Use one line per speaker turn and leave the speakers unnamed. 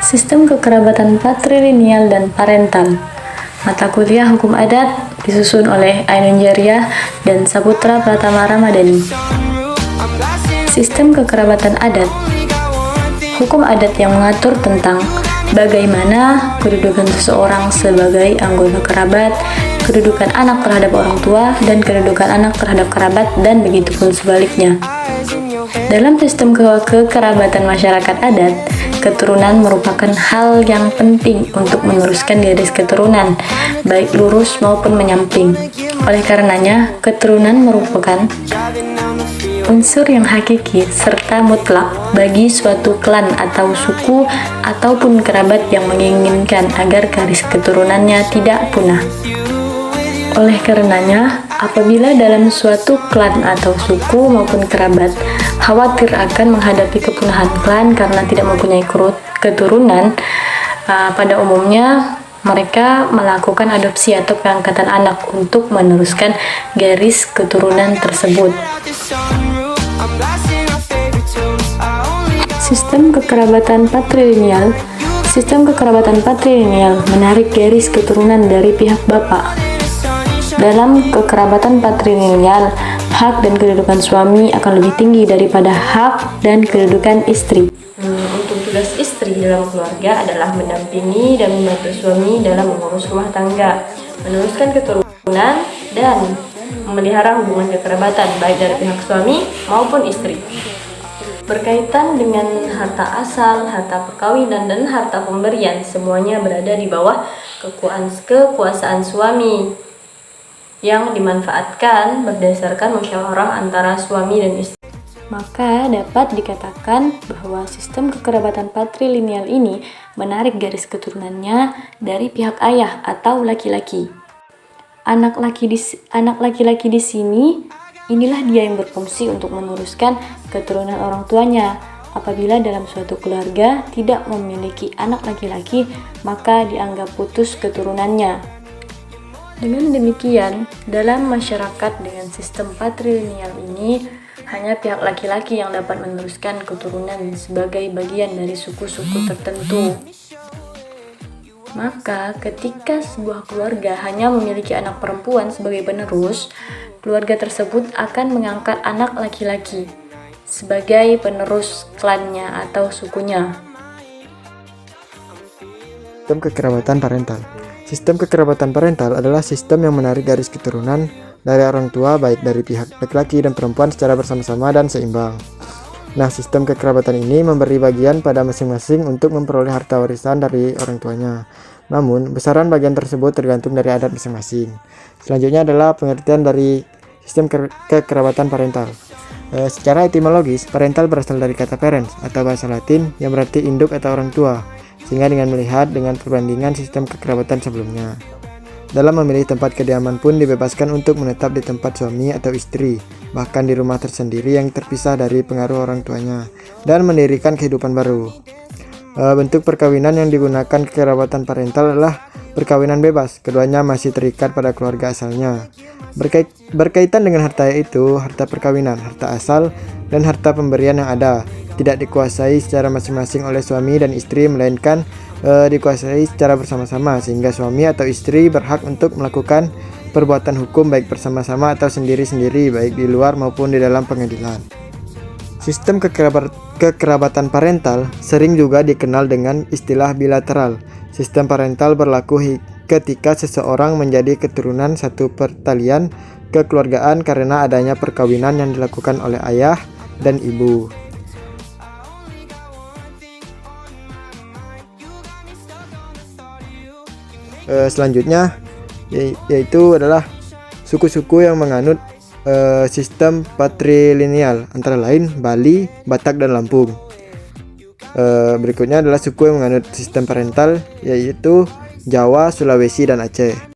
Sistem kekerabatan patrilineal dan parental. Mata kuliah Hukum Adat disusun oleh Ainun Jariah dan Saputra Pratama Ramadhani. Sistem kekerabatan adat. Hukum adat yang mengatur tentang bagaimana kedudukan seseorang sebagai anggota kerabat, kedudukan anak terhadap orang tua, dan kedudukan anak terhadap kerabat, dan begitu pun sebaliknya. Dalam sistem kekerabatan masyarakat adat, keturunan merupakan hal yang penting untuk meneruskan garis keturunan, baik lurus maupun menyamping. Oleh karenanya, keturunan merupakan unsur yang hakiki serta mutlak bagi suatu klan atau suku ataupun kerabat yang menginginkan agar garis keturunannya tidak punah. Oleh karenanya, apabila dalam suatu klan atau suku maupun kerabat khawatir akan menghadapi kepunahan klan karena tidak mempunyai keturunan, pada umumnya mereka melakukan adopsi atau pengangkatan anak untuk meneruskan garis keturunan tersebut. Sistem kekerabatan patrilineal. Sistem kekerabatan patrilineal menarik garis keturunan dari pihak bapak. Dalam kekerabatan patrilineal, hak dan kedudukan suami akan lebih tinggi daripada hak dan kedudukan istri. Untuk tugas istri dalam keluarga adalah mendampingi dan membantu suami dalam mengurus rumah tangga, meneruskan keturunan, dan memelihara hubungan kekerabatan baik dari pihak suami maupun istri. Berkaitan dengan harta asal, harta perkawinan, dan harta pemberian, semuanya berada di bawah kekuasaan suami yang dimanfaatkan berdasarkan musyawarah antara suami dan istri. Maka dapat dikatakan bahwa sistem kekerabatan patrilineal ini menarik garis keturunannya dari pihak ayah atau laki-laki. Anak laki-laki di sini, inilah dia yang berfungsi untuk meneruskan keturunan orang tuanya. Apabila dalam suatu keluarga tidak memiliki anak laki-laki, maka dianggap putus keturunannya. Dengan demikian, dalam masyarakat dengan sistem patrilineal ini, hanya pihak laki-laki yang dapat meneruskan keturunan sebagai bagian dari suku-suku tertentu. Maka, ketika sebuah keluarga hanya memiliki anak perempuan sebagai penerus, keluarga tersebut akan mengangkat anak laki-laki sebagai penerus klannya atau sukunya.
Sistem kekerabatan parental. Sistem kekerabatan parental adalah sistem yang menarik garis keturunan dari orang tua baik dari pihak laki-laki dan perempuan secara bersama-sama dan seimbang. Nah, sistem kekerabatan ini memberi bagian pada masing-masing untuk memperoleh harta warisan dari orang tuanya. Namun, besaran bagian tersebut tergantung dari adat masing-masing. Selanjutnya adalah pengertian dari sistem kekerabatan parental. Secara etimologis, parental berasal dari kata parents atau bahasa Latin yang berarti induk atau orang tua. Sehingga dengan melihat dengan perbandingan sistem kekerabatan sebelumnya, dalam memilih tempat kediaman pun dibebaskan untuk menetap di tempat suami atau istri, bahkan di rumah tersendiri yang terpisah dari pengaruh orang tuanya, dan mendirikan kehidupan baru. Bentuk perkawinan yang digunakan kekerabatan parental adalah perkawinan bebas, keduanya masih terikat pada keluarga asalnya. Berkaitan dengan harta, yaitu harta perkawinan, harta asal, dan harta pemberian yang ada, tidak dikuasai secara masing-masing oleh suami dan istri, melainkan dikuasai secara bersama-sama, sehingga suami atau istri berhak untuk melakukan perbuatan hukum baik bersama-sama atau sendiri-sendiri, baik di luar maupun di dalam pengadilan. Sistem kekerabatan parental sering juga dikenal dengan istilah bilateral. Sistem parental berlaku ketika seseorang menjadi keturunan satu pertalian kekeluargaan karena adanya perkawinan yang dilakukan oleh ayah dan ibu. Selanjutnya yaitu adalah suku-suku yang menganut sistem patrilineal, antara lain Bali, Batak, dan Lampung. Berikutnya adalah suku yang menganut sistem parental, yaitu Jawa, Sulawesi, dan Aceh.